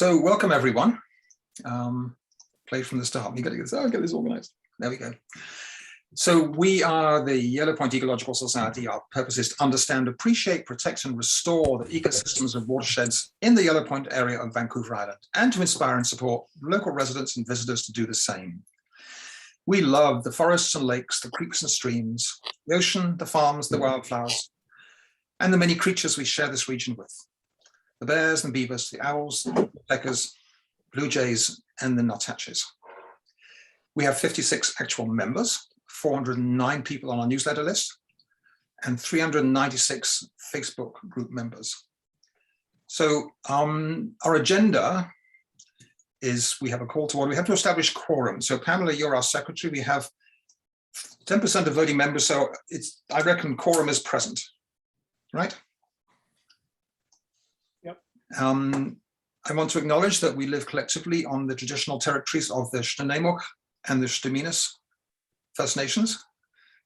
So welcome everyone. Play from the start. You got to get this. Oh, get this organized. There we go. So we are the Yellow Point Ecological Society. Our purpose is to understand, appreciate, protect, and restore the ecosystems of watersheds in the Yellow Point area of Vancouver Island, and to inspire and support local residents and visitors to do the same. We love the forests and lakes, the creeks and streams, the ocean, the farms, the wildflowers, and the many creatures we share this region with. The bears and beavers, the owls, the peckers, blue jays, and the nuthatches. We have 56 actual members, 409 people on our newsletter list, and 396 Facebook group members. So our agenda is we have a call to order. We have to establish quorum. So Pamela, you're our secretary. We have 10% of voting members. So I reckon quorum is present, right? Yep. I want to acknowledge that we live collectively on the traditional territories of the Shnunamuk and the Shtaminis First Nations,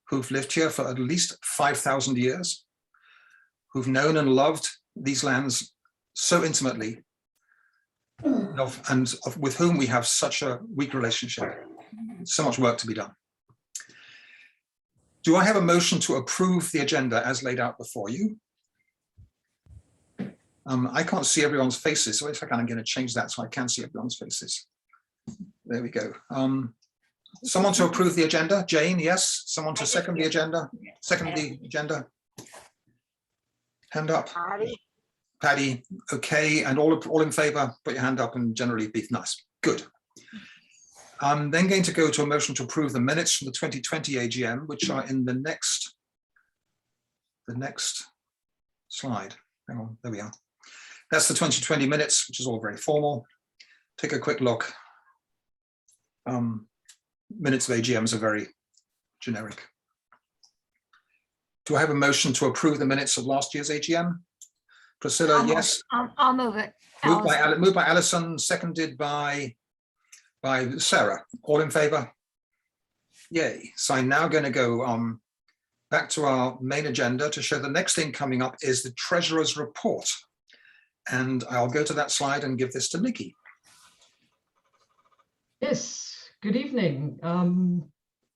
who've lived here for at least 5,000 years, who've known and loved these lands so intimately, and with whom we have such a weak relationship. So much work to be done. Do I have a motion to approve the agenda as laid out before you? I can't see everyone's faces, so if I can, I'm going to change that so I can see everyone's faces. There we go. Someone to approve the agenda? Jane, yes. Someone to second the agenda? Second the agenda? Hand up. Paddy, okay. And all in favor, put your hand up and generally be nice. Good. I'm then going to go to a motion to approve the minutes from the 2020 AGM, which are in the next slide. Hang on, there we are. That's the 2020 minutes, which is all very formal. Take a quick look. Minutes of AGMs are very generic. Do I have a motion to approve the minutes of last year's AGM? Priscilla, yes. I'll move it. Moved by Alison, seconded by Sarah. All in favor? Yay. So I'm now going to go back to our main agenda to show the next thing coming up is the Treasurer's Report. And I'll go to that slide and give this to Nikki. Yes, good evening.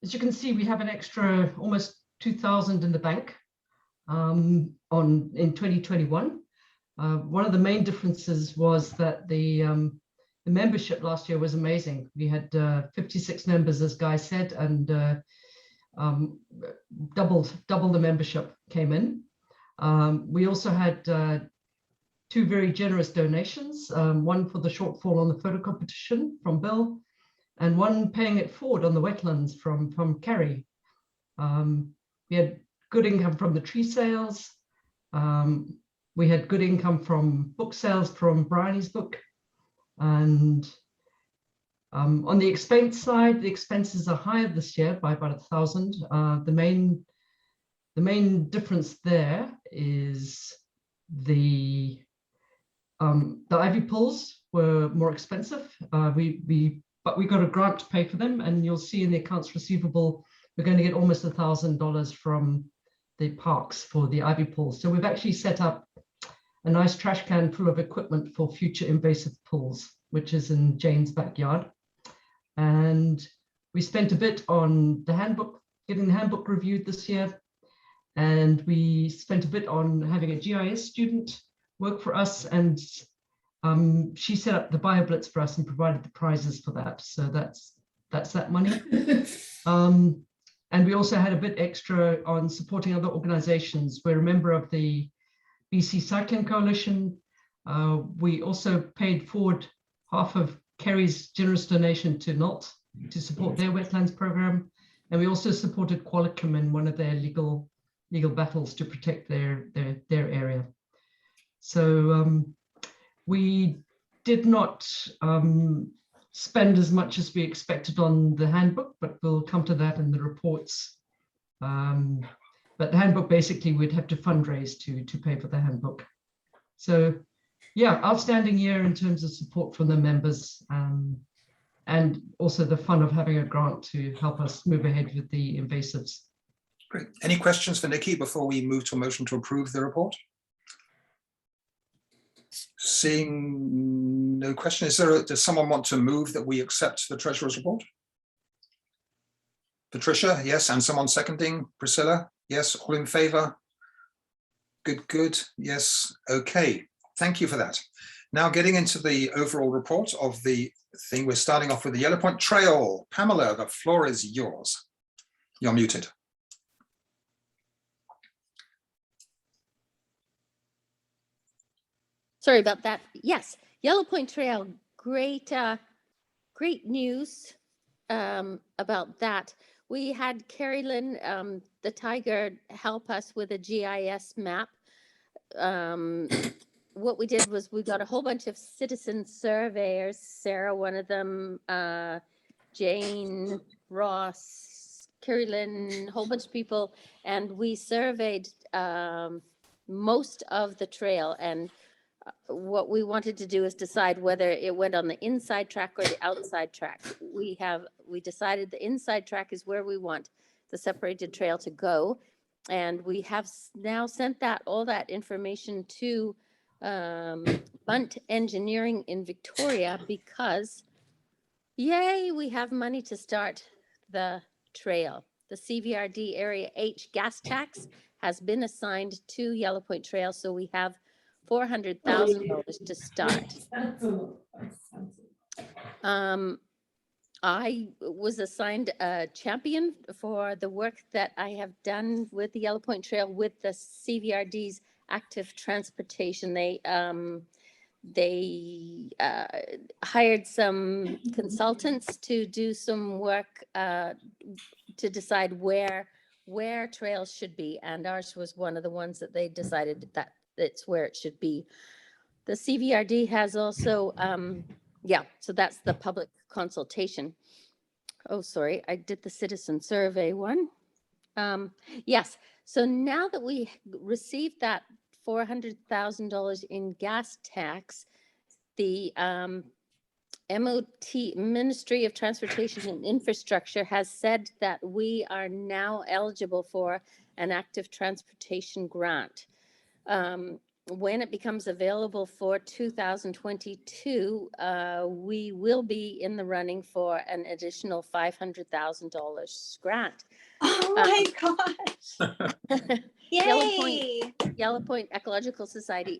As you can see, we have an extra almost 2,000 in the bank in 2021. One of the main differences was that the membership last year was amazing. We had 56 members, as Guy said, and double the membership came in. We also had two very generous donations, one for the shortfall on the photo competition from Bill, and one paying it forward on the wetlands from Carrie. We had good income from the tree sales. We had good income from book sales from Bryony's book. And on the expense side, the expenses are higher this year by about 1,000. The main difference there is the ivy pools were more expensive. But we got a grant to pay for them, and you'll see in the accounts receivable, we're going to get almost $1,000 from the parks for the ivy pools. So we've actually set up a nice trash can full of equipment for future invasive pools, which is in Jane's backyard. And we spent a bit on the handbook, getting the handbook reviewed this year. And we spent a bit on having a GIS student work for us, and she set up the Bio Blitz for us and provided the prizes for that. So that's that money. And we also had a bit extra on supporting other organizations. We're a member of the BC Cycling Coalition. We also paid forward half of Kerry's generous donation to NOLT to support their wetlands program. And we also supported Qualicum in one of their legal battles to protect their area. So we did not spend as much as we expected on the handbook, but we'll come to that in the reports. But the handbook, basically, we'd have to fundraise to pay for the handbook. So yeah, outstanding year in terms of support from the members, and also the fun of having a grant to help us move ahead with the invasives. Great. Any questions for Nikki before we move to a motion to approve the report? Seeing no question, does someone want to move that we accept the treasurer's report? Patricia, yes, and someone seconding? Priscilla, yes, all in favor? Good, yes, okay, thank you for that. Now getting into the overall report of the thing, we're starting off with the Yellow Point Trail. Pamela, the floor is yours. You're muted. Sorry about that. Yes, Yellow Point Trail, great news about that. We had Carrie Lynn, the Tiger, help us with a GIS map. What we did was we got a whole bunch of citizen surveyors, Sarah, one of them, Jane, Ross, Carrie Lynn, a whole bunch of people, and we surveyed most of the trail. And what we wanted to do is decide whether it went on the inside track or the outside track. We decided the inside track is where we want the separated trail to go. And we have now sent all that information to Bunt Engineering in Victoria because, yay, we have money to start the trail. The CVRD Area H gas tax has been assigned to Yellow Point Trail, so we have $400,000 to start. I was assigned a champion for the work that I have done with the Yellow Point Trail with the CVRD's active transportation. They hired some consultants to do some work to decide where trails should be, and ours was one of the ones that they decided that it's where it should be. The CVRD has also, so that's the public consultation. Oh, sorry, I did the citizen survey one. Yes, so now that we received that $400,000 in gas tax, the MOT, Ministry of Transportation and Infrastructure, has said that we are now eligible for an active transportation grant. When it becomes available for 2022, we will be in the running for an additional $500,000 grant. Oh my gosh. Yay. Yellow Point Ecological Society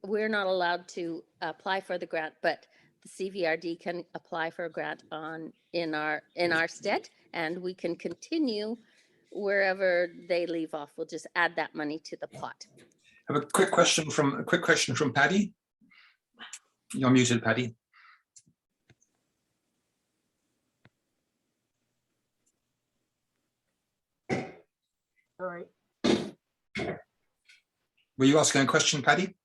we're not allowed to apply for the grant, but the CVRD can apply for a grant in our stead, and we can continue wherever they leave off. We'll just add that money to the pot. I have a quick question from Paddy. You're muted, Paddy. Sorry. Were you asking a question, Paddy?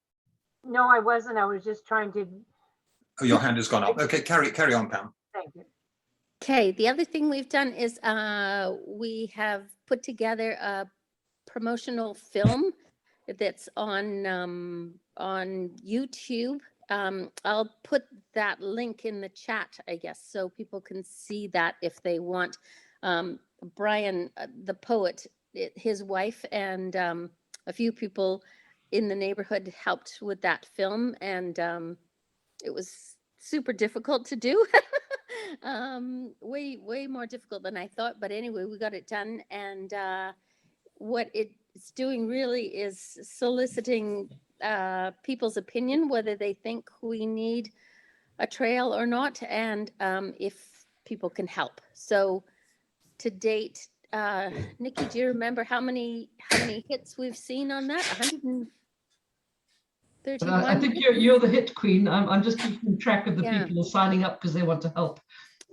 No, I wasn't. I was just trying to. Oh, your hand has gone up. Okay, carry on, Pam. Thank you. Okay, the other thing we've done is we have put together a promotional film that's on YouTube. I'll put that link in the chat, I guess, so people can see that if they want. Brian, the poet, his wife and a few people in the neighborhood helped with that film, and it was super difficult to do. Way more difficult than I thought, but anyway, we got it done. And what it's doing really is soliciting people's opinion, whether they think we need a trail or not, and if people can help. So to date, Nikki, do you remember how many hits we've seen on that? 131? I think you're the hit queen. I'm just keeping track of the people signing up because they want to help.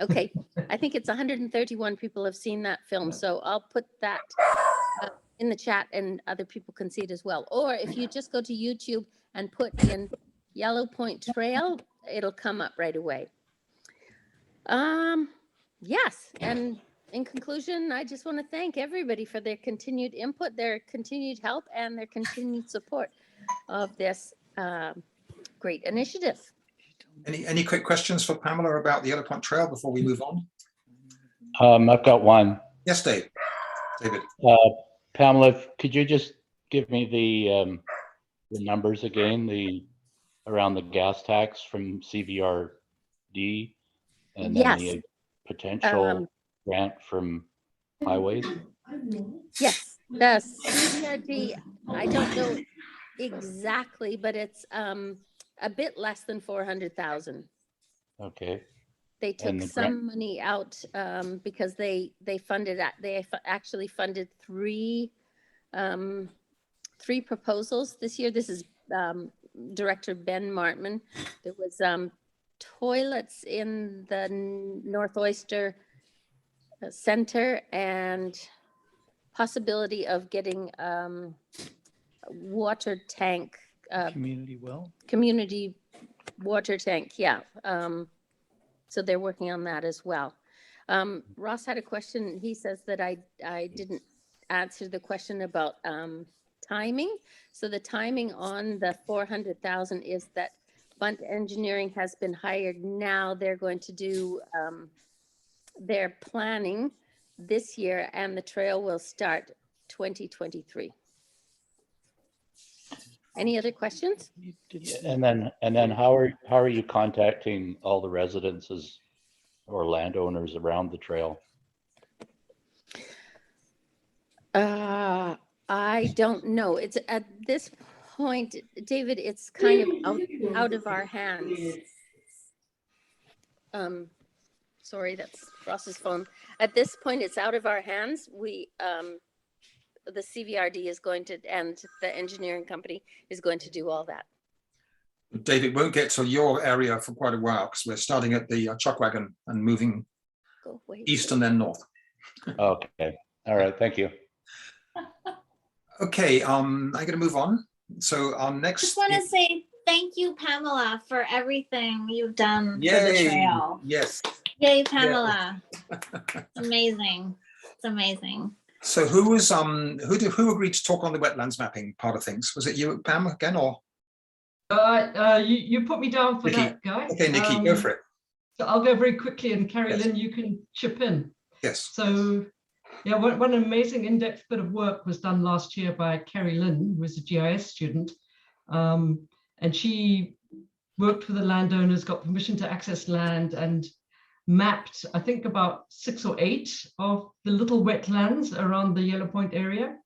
Okay, I think it's 131 people have seen that film, so I'll put that in the chat and other people can see it as well. Or if you just go to YouTube and put in Yellow Point Trail, it'll come up right away. Yes, and in conclusion, I just want to thank everybody for their continued input, their continued help, and their continued support of this great initiative. Any quick questions for Pamela about the Yellow Point Trail before we move on? I've got one. Yes, David. Pamela, could you just give me the numbers again? around the gas tax from CVRD and then Yes. the potential grant from highways? Yes, the CVRD, I don't know exactly, but it's a bit less than 400,000. Okay, They took And the some money out because they actually funded three proposals this year. This is Director Ben Martman. There was toilets in the North Oyster Center and possibility of getting water tank, community water tank. Yeah. So they're working on that as well. Ross had a question. He says that I didn't answer the question about timing. So the timing on the 400,000 is that Bunt Engineering has been hired. Now they're going to do their planning this year, and the trail will start 2023. Any other questions? and then how are you contacting all the residences or landowners around the trail? I don't know. It's at this point, David, it's kind of out of our hands. Sorry, that's Ross's phone. At this point, it's out of our hands. We, the CVRD is going to, and the engineering company is going to do all that. David, won't get to your area for quite a while because we're starting at the chuck wagon and moving east and then north. Okay, all right, thank you. Okay, I'm going to move on. So our next. Just want to say thank you, Pamela, for everything you've done for the Yay, trail. yes. Yay, Pamela. It's amazing. It's amazing. So who was who agreed to talk on the wetlands mapping part of things? Was it you, Pam, again, or? You put me down for Nikki. that, Guy. Okay, Nikki, go for it. So I'll go very quickly, and Carrie Yes. Lynn, you can chip in. Yes. So, yeah, one amazing in-depth bit of work was done last year by Carrie Lynn, who was a GIS student. And she worked with the landowners, got permission to access land, and mapped, I think, about 6 or 8 of the little wetlands around the Yellow Point area.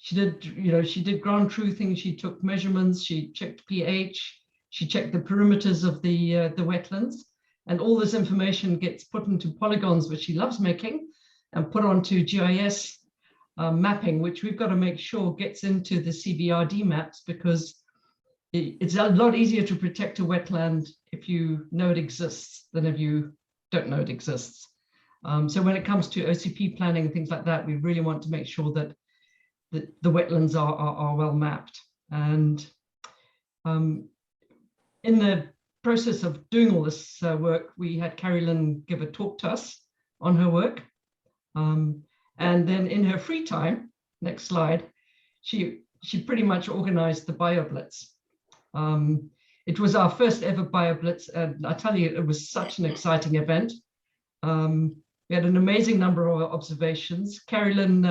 She did ground truthing, she took measurements, she checked pH, she checked the perimeters of the wetlands, and all this information gets put into polygons, which she loves making, and put onto GIS mapping, which we've got to make sure gets into the CVRD maps, because it's a lot easier to protect a wetland if you know it exists than if you don't know it exists. So when it comes to OCP planning and things like that, we really want to make sure that the wetlands are well mapped. And in the process of doing all this work, we had Carrie Lynn give a talk to us on her work. And then in her free time, next slide, she pretty much organized the BioBlitz. It was our first ever BioBlitz, and I tell you, it was such an exciting event. We had an amazing number of observations. Carrie Lynn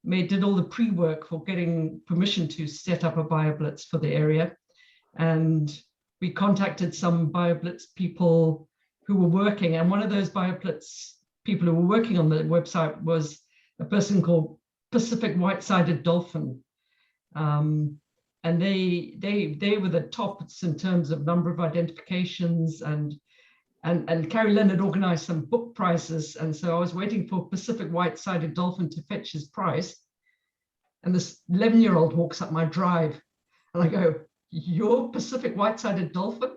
did all the pre-work for getting permission to set up a BioBlitz for the area. And we contacted some BioBlitz people who were working, and one of those BioBlitz people who were working on the website was a person called Pacific White-Sided Dolphin. And they were the tops in terms of number of identifications, and Carrie Lynn had organized some book prizes. And so I was waiting for Pacific White-Sided Dolphin to fetch his prize. And this 11-year-old walks up my drive, and I go, "You're Pacific White-Sided Dolphin?"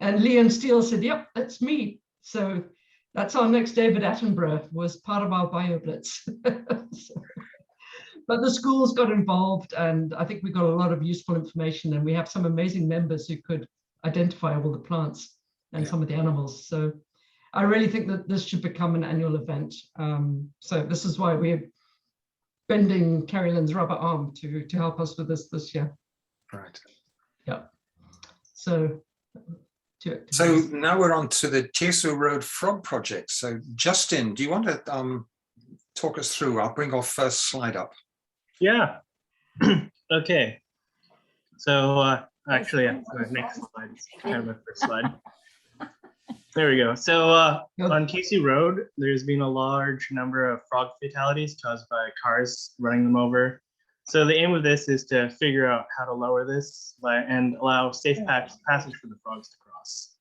And Leon Steele said, "Yep, that's me." So that's our next David Attenborough, was part of our BioBlitz. But the schools got involved, and I think we got a lot of useful information, and we have some amazing members who could identify all the plants and some of the animals. So I really think that this should become an annual event. So this is why we're bending Carrie Lynn's rubber arm to help us with this year. Right. Yeah. So now we're on to the Teso Road Frog Project. So Justin, do you want to talk us through? I'll bring our first slide up. Yeah. Okay. So actually, yeah, sorry, next slide. It's kind of my first slide. There we go. So on Casey Road, there's been a large number of frog fatalities caused by cars running them over. So the aim of this is to figure out how to lower this and allow safe passage for the frogs to cross.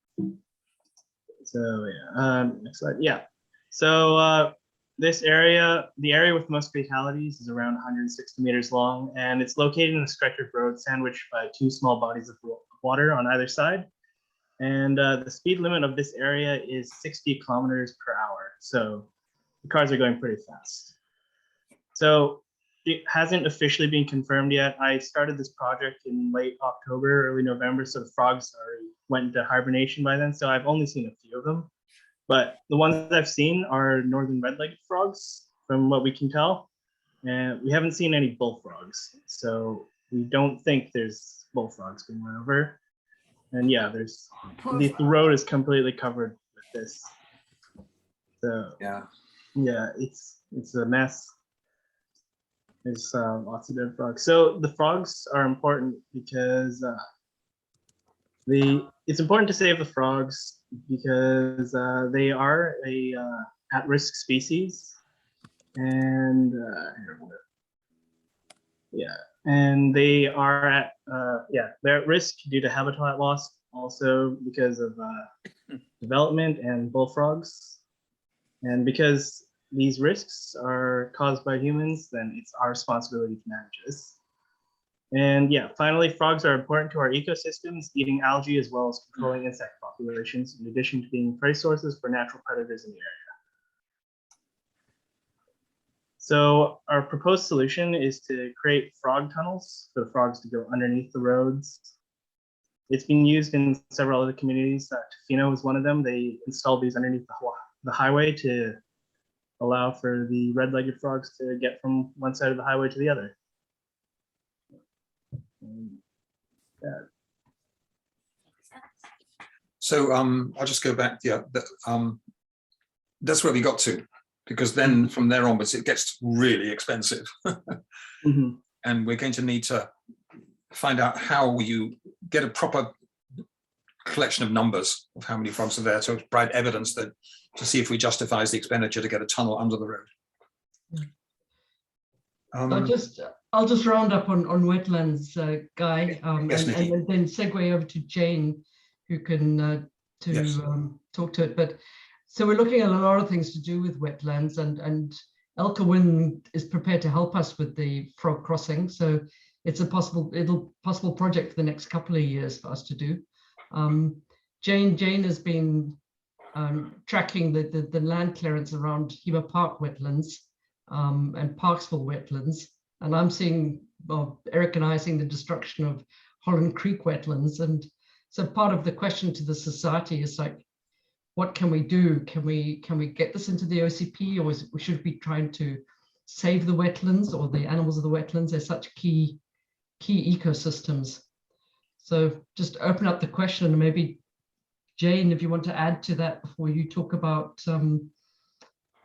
So yeah, next slide. Yeah. So this area, the area with most fatalities is around 160 meters long, and it's located in a stretch of road sandwiched by two small bodies of water on either side. And the speed limit of this area is 60 kilometers per hour. So the cars are going pretty fast. So it hasn't officially been confirmed yet. I started this project in late October, early November, so the frogs already went into hibernation by then. So I've only seen a few of them. But the ones that I've seen are northern red-legged frogs, from what we can tell. And we haven't seen any bullfrogs. So we don't think there's bullfrogs being run over. And yeah, there's the road is completely covered with this. So yeah, it's a mess. There's lots of dead frogs. So the frogs are important because it's important to save the frogs because they are a at-risk species, and and they are at they're at risk due to habitat loss, also because of development and bullfrogs, and because these risks are caused by humans, then it's our responsibility to manage this. And yeah, finally, frogs are important to our ecosystems, eating algae as well as controlling insect populations, in addition to being prey sources for natural predators in the area. So our proposed solution is to create frog tunnels for the frogs to go underneath the roads. It's been used in several other communities. Tofino is one of them. They installed these underneath the highway to allow for the red-legged frogs to get from one side of the highway to the other. So I'll just go back. Yeah, that's where we got to, because then from there onwards it gets really expensive. And we're going to need to find out how you get a proper collection of numbers of how many frogs are there to provide evidence that to see if we justifies the expenditure to get a tunnel under the road. I'll just round up on wetlands, Guy, Yes, and then segue over to Jane, who can talk to it. But so we're looking at a lot of things to do with wetlands, and Elkawin is prepared to help us with the frog crossing. So it's a possible project for the next couple of years for us to do. Jane has been tracking the land clearance around Hema Park wetlands and Parksville wetlands. And I'm seeing, well, Eric and I are seeing the destruction of Holland Creek wetlands. And so part of the question to the society is like, what can we do? Can we get this into the OCP, or should we be trying to save the wetlands or the animals of the wetlands? They're such key ecosystems. So just open up the question, and maybe Jane, if you want to add to that before you talk about the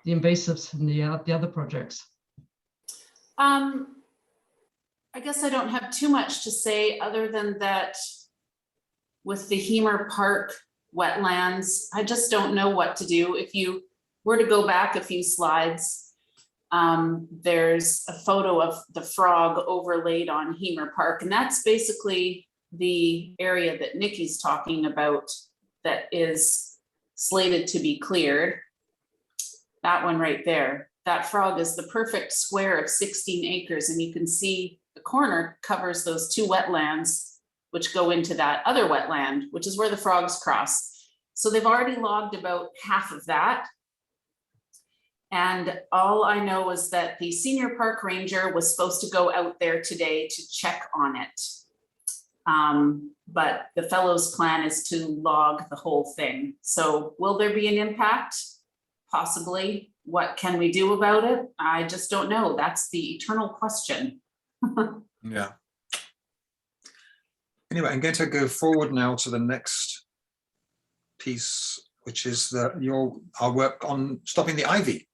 invasives and the other projects. I guess I don't have too much to say other than that with the Hema Park wetlands, I just don't know what to do. If you were to go back a few slides, there's a photo of the frog overlaid on Hema Park, and that's basically the area that Nikki's talking about that is slated to be cleared. That one right there. That frog is the perfect square of 16 acres, and you can see the corner covers those two wetlands, which go into that other wetland, which is where the frogs cross. So they've already logged about half of that. And all I know is that the senior park ranger was supposed to go out there today to check on it. But the fellow's plan is to log the whole thing. So will there be an impact? Possibly. What can we do about it? I just don't know. That's the eternal question. Yeah. Anyway, I'm going to go forward now to the next piece, which is our work on stopping the ivy.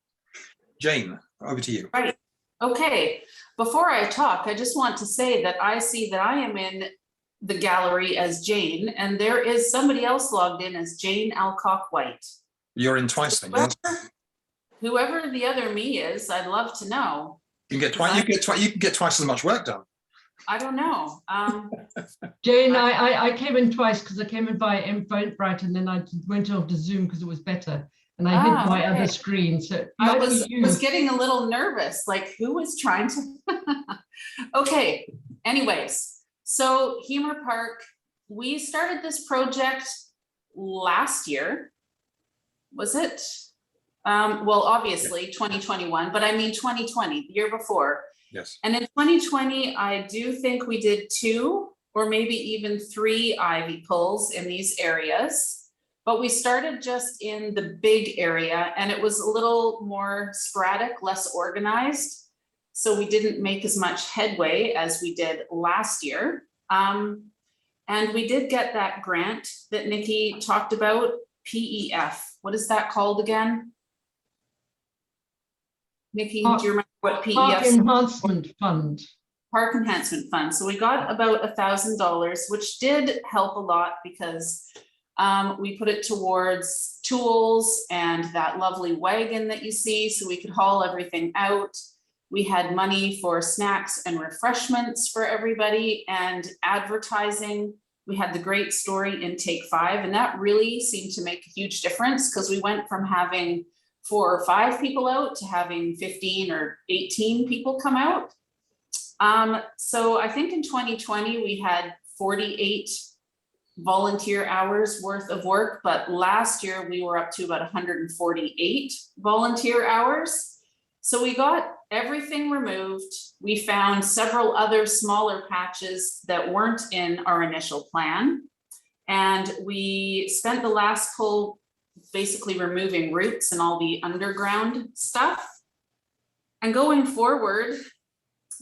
Jane, over to you. Right. Okay. Before I talk, I just want to say that I see that I am in the gallery as Jane, and there is somebody else logged in as Jane Alcock White. You're in twice then, yes? Whoever the other me is, I'd love to know. You can get twice. You can get twice as much work done. I don't know. Jane, I came in twice because I came in via Eventbrite and then I went on to Zoom because it was better. And I hid my other screen. So I was getting a little nervous, like who was trying to? Okay, anyways, so Hemer Park, we started this project last year. Was it? Well, obviously 2021, but I mean 2020, the year before. Yes. And in 2020, I do think we did 2 or maybe even 3 ivy pulls in these areas, but we started just in the big area and it was a little more sporadic, less organized. So we didn't make as much headway as we did last year. And we did get that grant that Nikki talked about, PEF. What is that called again? Nikki, do you remember what PEF? Park Enhancement Fund. Park Enhancement Fund. So we got about $1,000, which did help a lot because we put it towards tools and that lovely wagon that you see so we could haul everything out. We had money for snacks and refreshments for everybody and advertising. We had the great story in Take 5, and that really seemed to make a huge difference because we went from having 4 or 5 people out to having 15 or 18 people come out. So I think in 2020 we had 48 volunteer hours worth of work, but last year we were up to about 148 volunteer hours. So we got everything removed. We found several other smaller patches that weren't in our initial plan. And we spent the last pull basically removing roots and all the underground stuff. And going forward,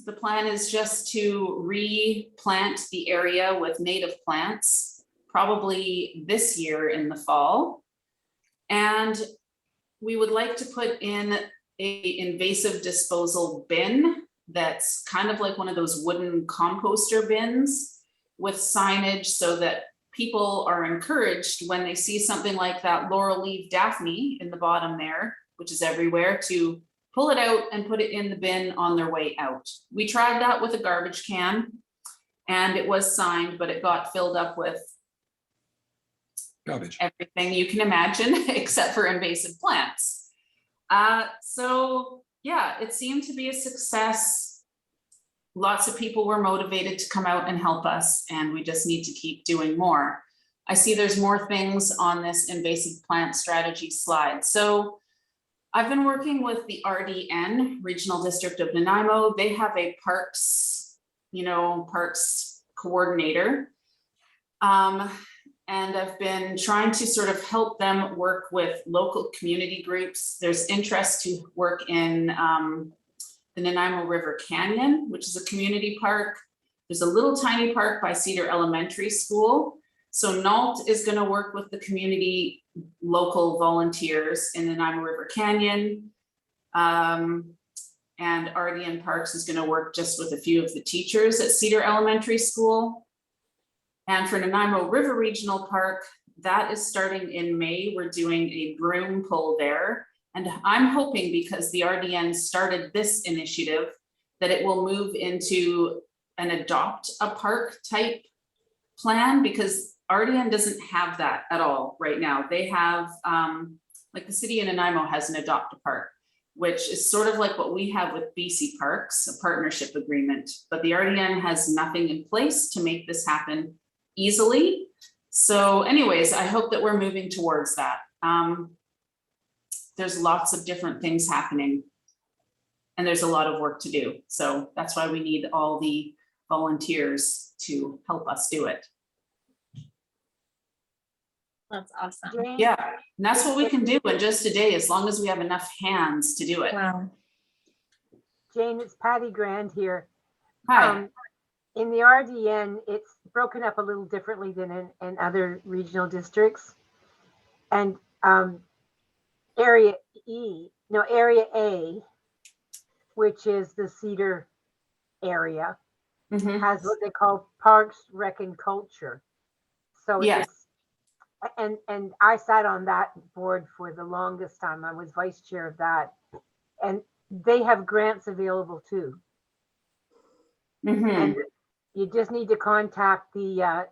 the plan is just to replant the area with native plants, probably this year in the fall. And we would like to put in a invasive disposal bin that's kind of like one of those wooden composter bins with signage so that people are encouraged when they see something like that laurel leaf Daphne in the bottom there, which is everywhere, to pull it out and put it in the bin on their way out. We tried that with a garbage can and it was signed, but it got filled up with Garbage. Everything you can imagine except for invasive plants. So yeah, it seemed to be a success. Lots of people were motivated to come out and help us, and we just need to keep doing more. I see there's more things on this invasive plant strategy slide. So I've been working with the RDN, Regional District of Nanaimo. They have a parks coordinator. And I've been trying to sort of help them work with local community groups. There's interest to work in the Nanaimo River Canyon, which is a community park. There's a little tiny park by Cedar Elementary School. So NALT is going to work with the community local volunteers in the Nanaimo River Canyon. And RDN Parks is going to work just with a few of the teachers at Cedar Elementary School. And for Nanaimo River Regional Park, that is starting in May. We're doing a broom pull there. And I'm hoping, because the RDN started this initiative, that it will move into an adopt a park type plan, because RDN doesn't have that at all right now. They have, like the city of Nanaimo has an adopt a park, which is sort of like what we have with BC Parks, a partnership agreement, but the RDN has nothing in place to make this happen easily. So anyways, I hope that we're moving towards that. There's lots of different things happening and there's a lot of work to do. So that's why we need all the volunteers to help us do it. That's awesome. Jane, Yeah, and that's what we can do in just a day, as long as we have enough hands to do it. Wow. Jane, it's Patty Grand here. Hi. In the RDN, it's broken up a little differently than in other regional districts. And Area A, which is the Cedar area, Mhm. has what they call Parks, Rec, and Culture. So Yes. it's, and I sat on that board for the longest time. I was vice chair of that. And they have grants available too. Mhm. And you just need to contact the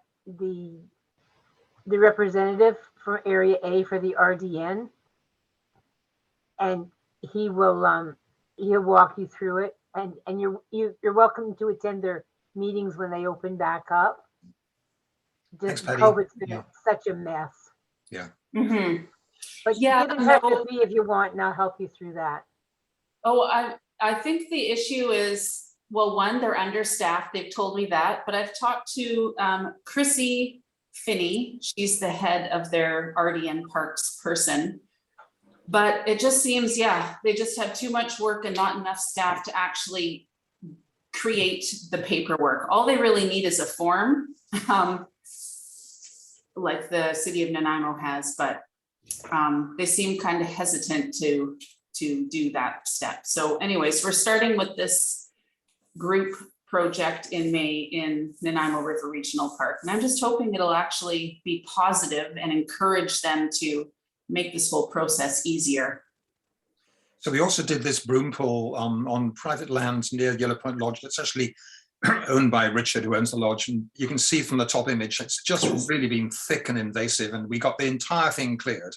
representative for Area A for the RDN, and he'll walk you through it. And you're welcome to attend their meetings when they open back up. Thanks, Just Patty. COVID's been Yeah. such a mess. Mhm. But Yeah, get in touch no. with me if you want, and I'll help you through that. Oh, I think the issue is, well, one, they're understaffed. They've told me that, but I've talked to Chrissy Finney. She's the head of their RDN Parks person. But it just seems, yeah, they just have too much work and not enough staff to actually create the paperwork. All they really need is a form, like the city of Nanaimo has, but they seem kind of hesitant to do that step. So anyways, we're starting with this group project in May in Nanaimo River Regional Park. And I'm just hoping it'll actually be positive and encourage them to make this whole process easier. So we also did this broom pull on private land near Yellow Point Lodge. It's actually owned by Richard, who owns the lodge. And you can see from the top image, it's just really been thick and invasive. And we got the entire thing cleared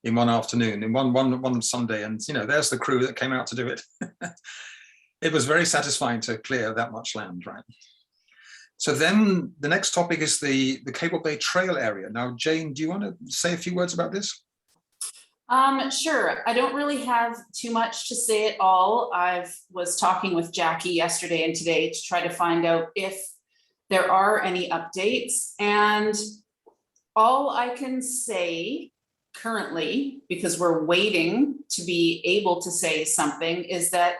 in one afternoon, in one Sunday. And, you know, there's the crew that came out to do it. It was very satisfying to clear that much land, right? So then the next topic is the Cable Bay Trail area. Now, Jane, do you want to say a few words about this? Sure. I don't really have too much to say at all. I was talking with Jackie yesterday and today to try to find out if there are any updates. And all I can say currently, because we're waiting to be able to say something, is that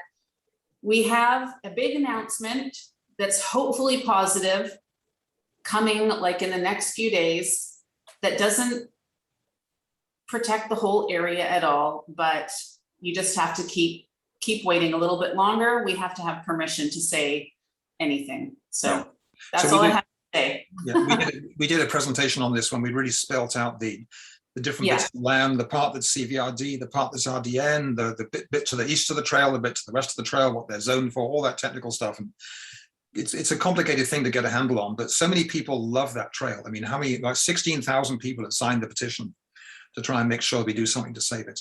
we have a big announcement that's hopefully positive coming like in the next few days that doesn't protect the whole area at all, but you just have to keep waiting a little bit longer. We have to have permission to say anything. So that's all I have to say. Yeah, we did a presentation on this when we really spelt out the different bits of land, the part that's CVRD, the part that's RDN, the bit to the east of the trail, the bit to the west of the trail, what they're zoned for, all that technical stuff. And it's a complicated thing to get a handle on, but so many people love that trail. I mean, how many, like 16,000 people have signed the petition to try and make sure we do something to save it.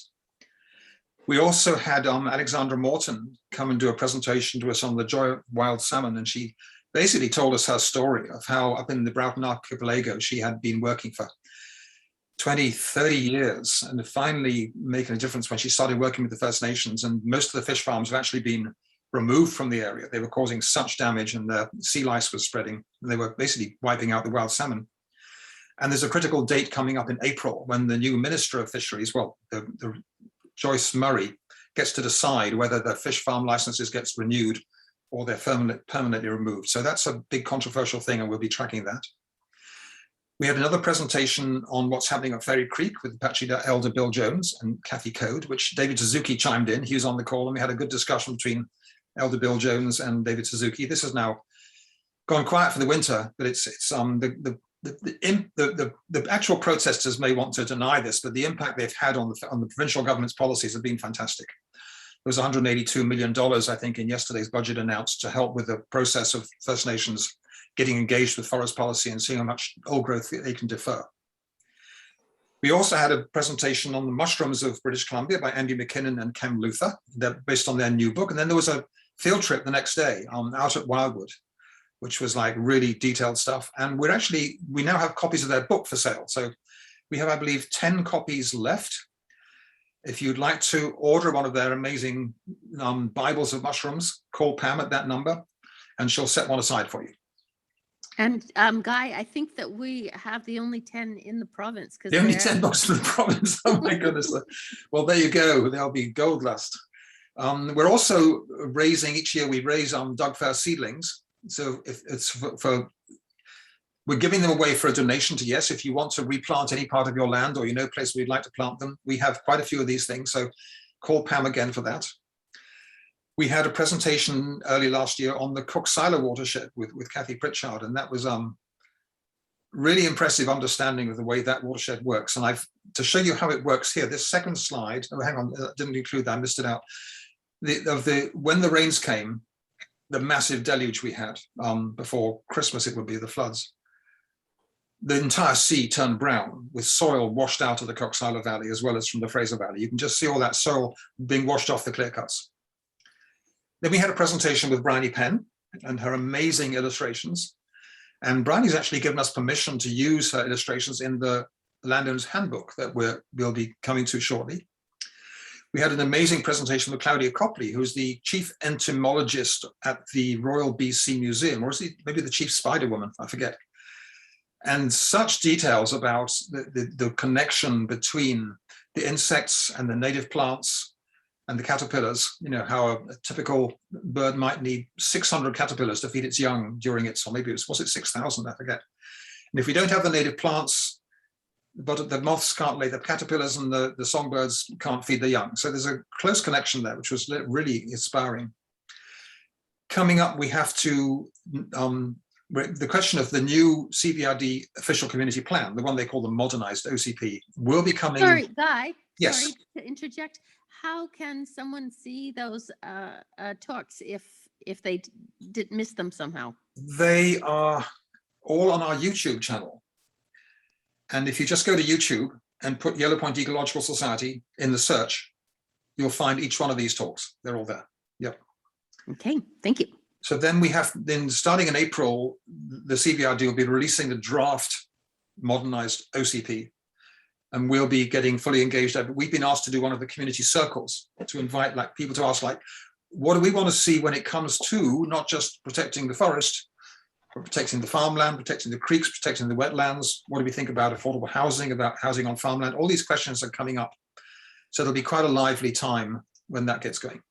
We also had Alexandra Morton come and do a presentation to us on the joy of wild salmon, and she basically told us her story of how up in the Broughton Archipelago she had been working for 20, 30 years and finally making a difference when she started working with the First Nations, and most of the fish farms have actually been removed from the area. They were causing such damage and the sea lice was spreading, and they were basically wiping out the wild salmon. And there's a critical date coming up in April when the new Minister of Fisheries, well, the Joyce Murray, gets to decide whether the fish farm licenses gets renewed or they're permanently removed. So that's a big controversial thing, and we'll be tracking that. We had another presentation on what's happening at Ferry Creek with Apache Elder Bill Jones and Kathy Code, which David Suzuki chimed in. He was on the call, and we had a good discussion between Elder Bill Jones and David Suzuki. This has now gone quiet for the winter, but it's the actual protesters may want to deny this, but the impact they've had on the provincial government's policies have been fantastic. There was $182 million, I think, in yesterday's budget announced to help with the process of First Nations getting engaged with forest policy and seeing how much old growth they can defer. We also had a presentation on the mushrooms of British Columbia by Andy McKinnon and Cam Luther, based on their new book. And then there was a field trip the next day out at Wildwood, which was like really detailed stuff. And we now have copies of their book for sale. So we have, I believe, 10 copies left. If you'd like to order one of their amazing Bibles of mushrooms, call Pam at that number and she'll set one aside for you. And Guy, I think that we have the only 10 in the province. The only 10 books in the province. Oh my goodness. Well, there you go. There'll be gold dust. We're also raising, each year we raise Doug Fair seedlings. So if it's we're giving them away for a donation to Yes. If you want to replant any part of your land or you know a place where you'd like to plant them, we have quite a few of these things. So call Pam again for that. We had a presentation early last year on the Cook-Silo watershed with Kathy Pritchard, and that was really impressive understanding of the way that watershed works. And to show you how it works here, this second slide, oh, hang on, I didn't include that, I missed it out. When the rains came, the massive deluge we had before Christmas, it would be the floods. The entire sea turned brown with soil washed out of the Cook-Silo Valley as well as from the Fraser Valley. You can just see all that soil being washed off the clear cuts. Then we had a presentation with Bryony Penn and her amazing illustrations. And Bryony's actually given us permission to use her illustrations in the Landowner's Handbook that we'll be coming to shortly. We had an amazing presentation with Claudia Copley, who's the chief entomologist at the Royal BC Museum, or is he maybe the chief spider woman? I forget. And such details about the connection between the insects and the native plants and the caterpillars, you know, how a typical bird might need 600 caterpillars to feed its young during its, or maybe was it 6,000, I forget. And if we don't have the native plants, but the moths can't lay the caterpillars and the songbirds can't feed the young. So there's a close connection there, which was really inspiring. Coming up, we have to, the question of the new CVRD official community plan, the one they call the modernized OCP, will be coming. Sorry, Guy. Yes. Sorry to interject. How can someone see those talks if they did miss them somehow? They are all on our YouTube channel. And if you just go to YouTube and put Yellow Point Ecological Society in the search, you'll find each one of these talks. They're all there. Yep. Okay, thank you. So then we have, then starting in April, the CVRD will be releasing the draft modernized OCP, and we'll be getting fully engaged there. But we've been asked to do one of the community circles to invite like people to ask, like, what do we want to see when it comes to not just protecting the forest, but protecting the farmland, protecting the creeks, protecting the wetlands? What do we think about affordable housing, about housing on farmland? All these questions are coming up. So it'll be quite a lively time when that gets going.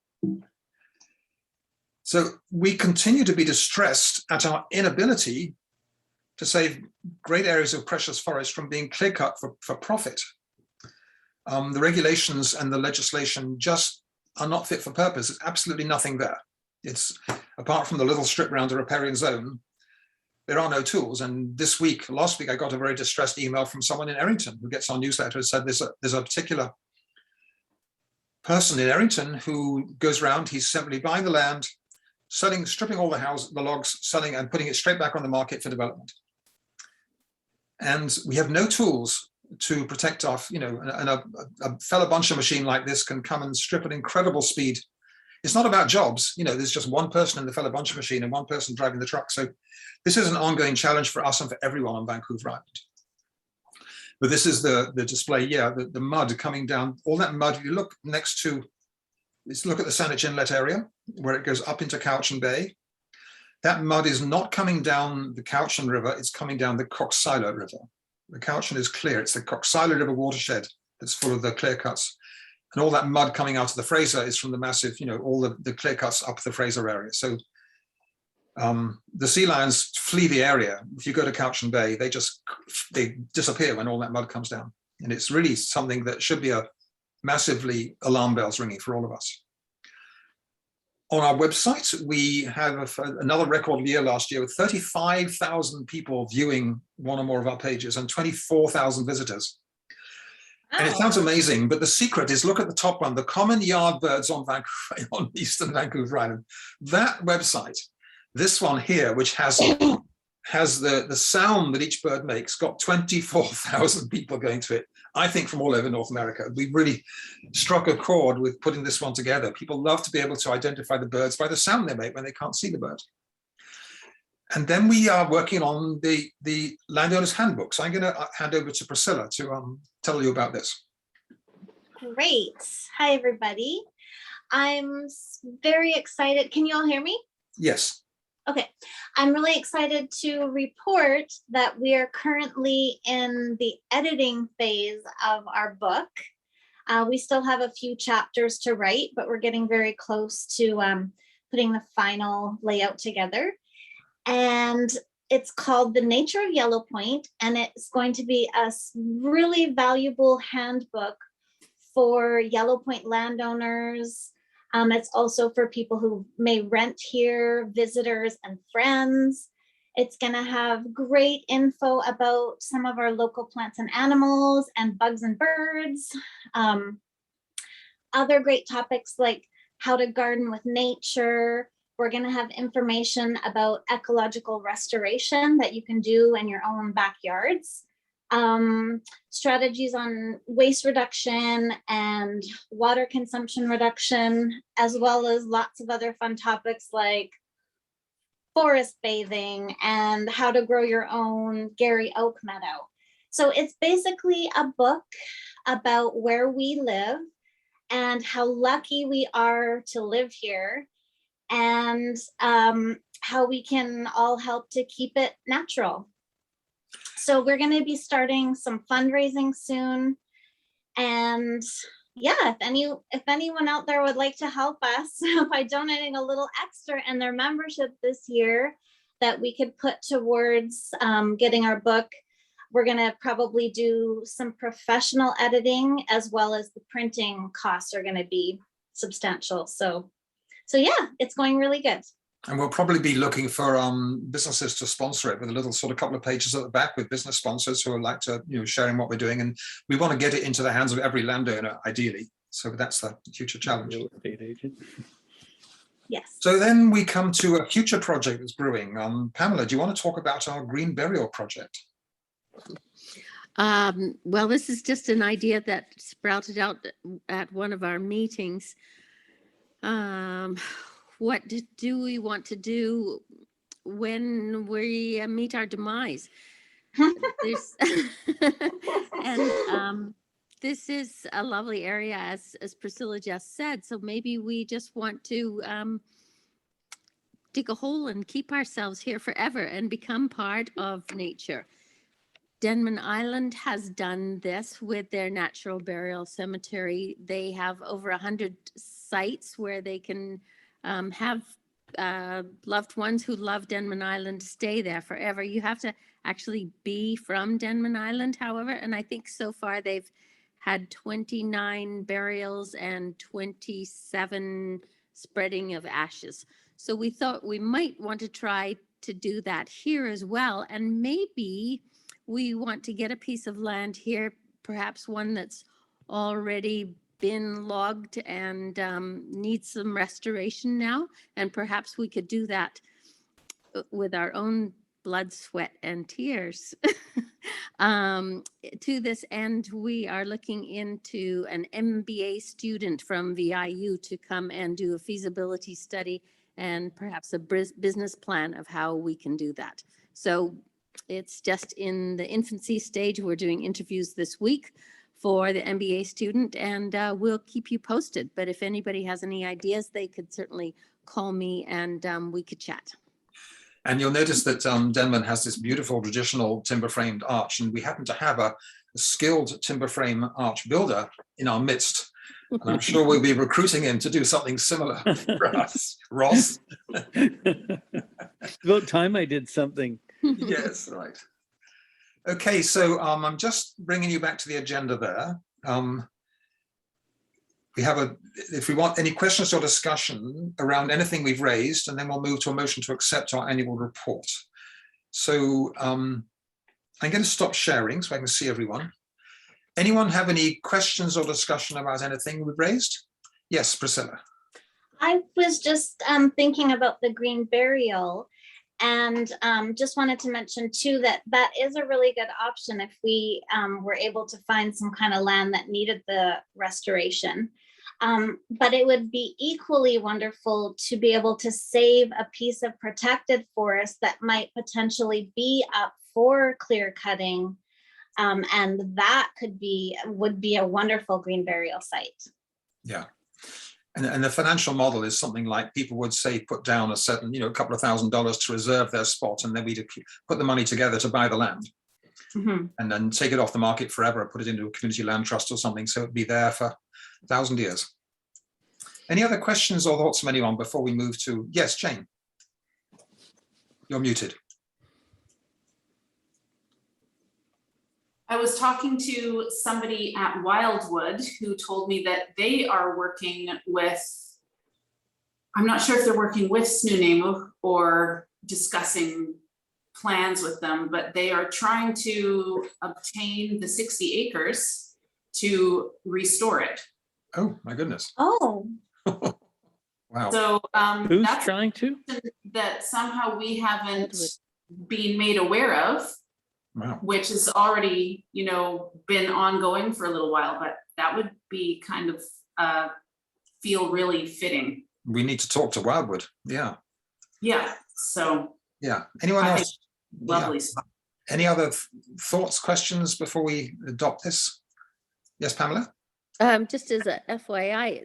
So we continue to be distressed at our inability to save great areas of precious forest from being clear cut for profit. The regulations and the legislation just are not fit for purpose. There's absolutely nothing there. It's, apart from the little strip around the riparian zone, there are no tools. And last week, I got a very distressed email from someone in Errington who gets our newsletter and said there's a particular person in Errington who goes around, he's simply buying the land, selling, stripping all the logs, selling and putting it straight back on the market for development. And we have no tools to protect our, you know, and a fellow buncher machine like this can come and strip at incredible speed. It's not about jobs, you know, there's just one person in the fellow buncher machine and one person driving the truck. So this is an ongoing challenge for us and for everyone on Vancouver Island. But this is the display, yeah, the mud coming down, all that mud. If you look next to, let's look at the Saanich Inlet area where it goes up into Cowichan Bay. That mud is not coming down the Cowichan River, it's coming down the Cook-Silo River. The Cowichan is clear, it's the Cook-Silo River watershed that's full of the clear cuts. And all that mud coming out of the Fraser is from the massive, you know, all the clear cuts up the Fraser area. So the sea lions flee the area. If you go to Cowichan Bay, they disappear when all that mud comes down. And it's really something that should be a massively alarm bells ringing for all of us. On our website, we have another record year last year with 35,000 people viewing one or more of our pages and 24,000 visitors. And it sounds amazing, but the secret is, look at the top one, the common yard birds on Eastern Vancouver Island. That website, this one here, which has the sound that each bird makes, got 24,000 people going to it, I think from all over North America. We really struck a chord with putting this one together. People love to be able to identify the birds by the sound they make when they can't see the bird. And then we are working on the Landowner's Handbook. So I'm going to hand over to Priscilla to tell you about this. Great. Hi, everybody. I'm very excited. Can you all hear me? Yes. Okay. I'm really excited to report that we are currently in the editing phase of our book. We still have a few chapters to write, but we're getting very close to putting the final layout together. And it's called The Nature of Yellow Point, and it's going to be a really valuable handbook for Yellow Point landowners, It's also for people who may rent here, visitors and friends. It's going to have great info about some of our local plants and animals and bugs and birds. Other great topics like how to garden with nature. We're going to have information about ecological restoration that you can do in your own backyards. Strategies on waste reduction and water consumption reduction, as well as lots of other fun topics like forest bathing and how to grow your own Gary Oak meadow. So it's basically a book about where we live and how lucky we are to live here, and how we can all help to keep it natural. So we're going to be starting some fundraising soon. And yeah, if anyone out there would like to help us by donating a little extra in their membership this year that we could put towards getting our book, we're going to probably do some professional editing, as well as the printing costs are going to be substantial. So yeah, it's going really good. And we'll probably be looking for businesses to sponsor it, with a little sort of couple of pages at the back with business sponsors who would like to, sharing what we're doing. And we want to get it into the hands of every landowner, ideally. So that's the future challenge. Real estate agent. Yes. So then we come to a future project that's brewing. Pamela, do you want to talk about our green burial project? Well, this is just an idea that sprouted out at one of our meetings. What do we want to do when we meet our demise? And this is a lovely area, as Priscilla just said. So maybe we just want to dig a hole and keep ourselves here forever and become part of nature. Denman Island has done this with their natural burial cemetery. They have over 100 sites where they can have loved ones who love Denman Island stay there forever. You have to actually be from Denman Island, however, and I think so far they've had 29 burials and 27 spreading of ashes. So we thought we might want to try to do that here as well, and maybe we want to get a piece of land here, perhaps one that's already been logged and needs some restoration now. And perhaps we could do that with our own blood, sweat, and tears. To this end, we are looking into an MBA student from VIU to come and do a feasibility study and perhaps a business plan of how we can do that. So it's just in the infancy stage. We're doing interviews this week for the MBA student, and we'll keep you posted. But if anybody has any ideas, they could certainly call me and we could chat. And you'll notice that Denman has this beautiful traditional timber framed arch, and we happen to have a skilled timber frame arch builder in our midst. And I'm sure we'll be recruiting him to do something similar for us. Ross? It's about time I did something. Yes, right. Okay, so I'm just bringing you back to the agenda there. We have if we want any questions or discussion around anything we've raised, and then we'll move to a motion to accept our annual report. So I'm going to stop sharing so I can see everyone. Anyone have any questions or discussion about anything we've raised? Yes, Priscilla. I was just thinking about the green burial, and just wanted to mention too that that is a really good option if we were able to find some kind of land that needed the restoration. But it would be equally wonderful to be able to save a piece of protected forest that might potentially be up for clear cutting. And that would be a wonderful green burial site. Yeah. And the financial model is something like people would say, put down a certain, a couple of $1,000s to reserve their spot, and then we'd put the money together to buy the land. Mm-hmm. And then take it off the market forever, put it into a community land trust or something, so it'd be there for 1,000 years. Any other questions or thoughts from anyone before we move to, yes, Jane? You're muted. I was talking to somebody at Wildwood who told me that they are working with I'm not sure if they're working with SNUNAMU or discussing plans with them, but they are trying to obtain the 60 acres to restore it. Oh, my goodness. Oh, Wow. So Who's that's trying to? that somehow we haven't Wildwood. been made aware of, Wow. which has already, been ongoing for a little while, but that would be kind of feel really fitting. We need to talk to Wildwood. Yeah. Yeah, so Yeah. Anyone I else? lovely Yeah. spot. Any other thoughts, questions before we adopt this? Yes, Pamela? Just as a FYI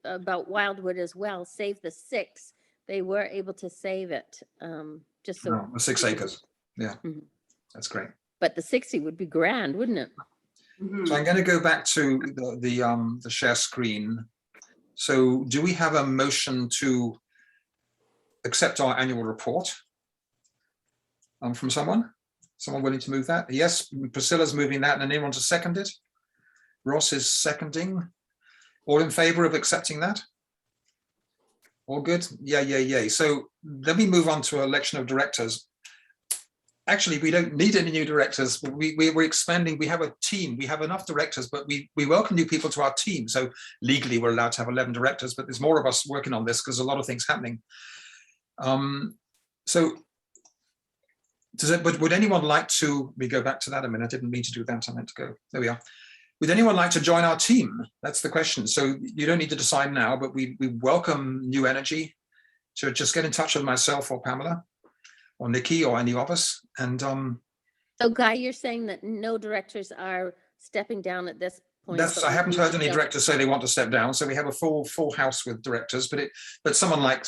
about Wildwood as well, Save the Six, they were able to save it. Just so. Oh, the 6 acres. Yeah. Mhm. That's great. But the 60 would be grand, wouldn't it? Mhm. So I'm going to go back to the share screen. So do we have a motion to accept our annual report from someone? Someone willing to move that? Yes, Priscilla's moving that, and anyone to second it? Ross is seconding. All in favor of accepting that? All good? Yeah. So then we move on to election of directors. Actually, we don't need any new directors. We're expanding. We have a team. We have enough directors, but we welcome new people to our team. So legally, we're allowed to have 11 directors, but there's more of us working on this because a lot of things happening. So would anyone like to, we go back to that a minute. I didn't mean to do that. I meant to go. There we are. Would anyone like to join our team? That's the question. So you don't need to decide now, but we welcome new energy. So just get in touch with myself or Pamela or Nikki or any of us. And So Guy, you're saying that no directors are stepping down at this point? I haven't heard any directors say they want to step down. So we have a full house with directors, but someone like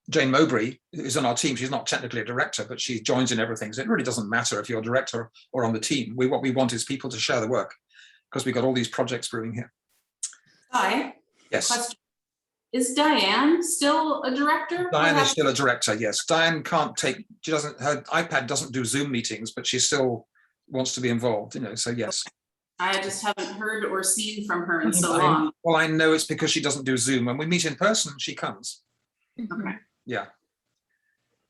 Jane Mowbray is on our team. She's not technically a director, but she joins in everything. So it really doesn't matter if you're a director or on the team. What we want is people to share the work because we've got all these projects brewing here. Hi. Yes. Question. Is Diane still a director? Diane is still a director, yes. Diane can't take, her iPad doesn't do Zoom meetings, but she still wants to be involved, so yes. I just haven't heard or seen from her in so long. Well, I know it's because she doesn't do Zoom. When we meet in person, she comes. Okay. Yeah.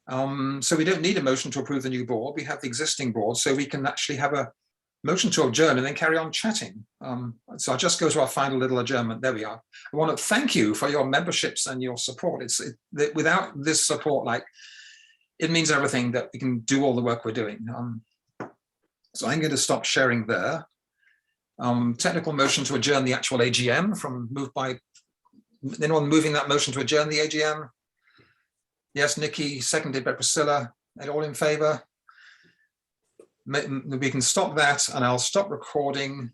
So we don't need a motion to approve the new board. We have the existing board, so we can actually have a motion to adjourn and then carry on chatting. So I'll just go to our final little adjournment. There we are. I want to thank you for your memberships and your support. Without this support, it means everything that we can do all the work we're doing. So I'm going to stop sharing there. Technical motion to adjourn the actual AGM moved by anyone moving that motion to adjourn the AGM? Yes, Nikki, seconded by Priscilla. And all in favor? We can stop that and I'll stop recording